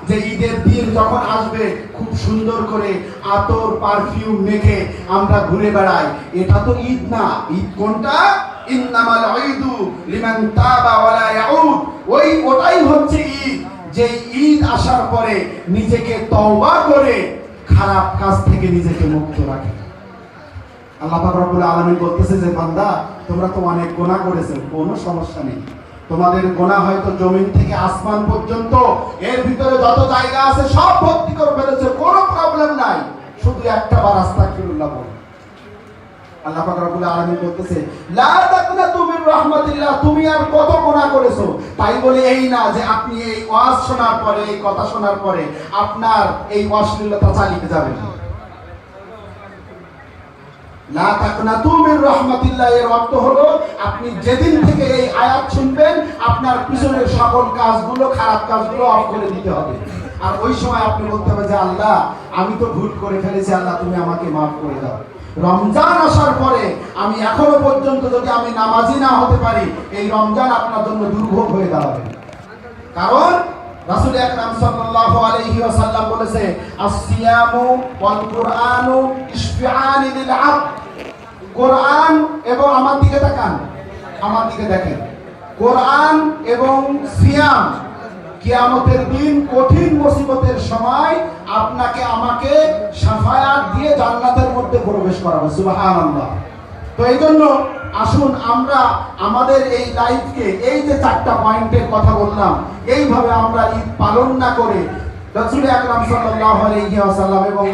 যে ঈদের দিন যখন আসবে খুব সুন্দর করে আতর পারফিউম মেখে আমরা ঘুরে বেড়াই, এটা তো ঈদ না। ঈদ কোনটা? ইন্নামাল ঈদু লিমান তাবা ওয়ালা ইয়াউদ। ওটাই হচ্ছে ঈদ, যে ঈদ আসার পরে নিজেকে তওবা করে খারাপ কাজ থেকে নিজেকে মুক্ত রাখে। আল্লাহ পাক রব্বুল আলামিন বলতেছে যে বান্দা, তোমরা তো অনেক গুনাহ করেছো, কোনো সমস্যা নেই। তোমাদের গুনাহ হয়তো জমিন থেকে আসমান পর্যন্ত, এর ভিতরে যত জায়গা আছে সব ভর্তি করে ফেলেছে, কোনো প্রবলেম নাই। শুধু একটা বার আস্তাগফিরুল্লাহ বলো। আল্লাহ পাক রব্বুল আলামিন বলতেছে লা তাকনাতু মির রাহমাতিল্লাহ, তুমি আর কত গুনাহ করেছো। তাই বলে এই না যে আপনি এই ওয়াজ শোনার পরে, এই কথা শোনার পরে আপনার এই অশ্লীলতা চালিয়ে যাবেন। লা তাকনাতু মির রাহমাতিল্লাহ এর অর্থ হলো আপনি যেদিন থেকে এই আয়াত শুনবেন আপনার পিছনের সকল কাজগুলো, খারাপ কাজগুলো অফ করে দিতে হবে। আর ওই সময় আপনি বলতে হবে যে আল্লাহ, আমি তো ভুল করে ফেলেছি, আল্লাহ তুমি আমাকে মাফ করে দাও। রমজান আসার পরে আমি এখনো পর্যন্ত যদি আমি নামাজি না হতে পারি, এই রমজান আপনার জন্য দুর্ভোগ হয়ে দাঁড়াবে। কারণ রাসূল আকরাম সাল্লাল্লাহু আলাইহি ওয়াসাল্লাম বলেছে আসসিয়ামু ওয়াল কুরআনু ইশফিআনি লিল আবদ। কোরআন এবং আমার দিকে তাকান, আমার দিকে দেখেন, কোরআন এবং সিয়াম কিয়ামতের দিন কঠিন মুসিবতের সময় আপনাকে আমাকে শাফায়াত দিয়ে জান্নাতের মধ্যে প্রবেশ করাবে। সুবহানাল্লাহ। তো এই জন্য আসুন আমরা আমাদের এই লাইফকে, এই যে 4টা পয়েন্টের কথা বললাম, এইভাবে আমরা ঈদ পালন না করে রাসূল আকরাম সাল্লাল্লাহু আলাইহি ওয়াসাল্লাম এবং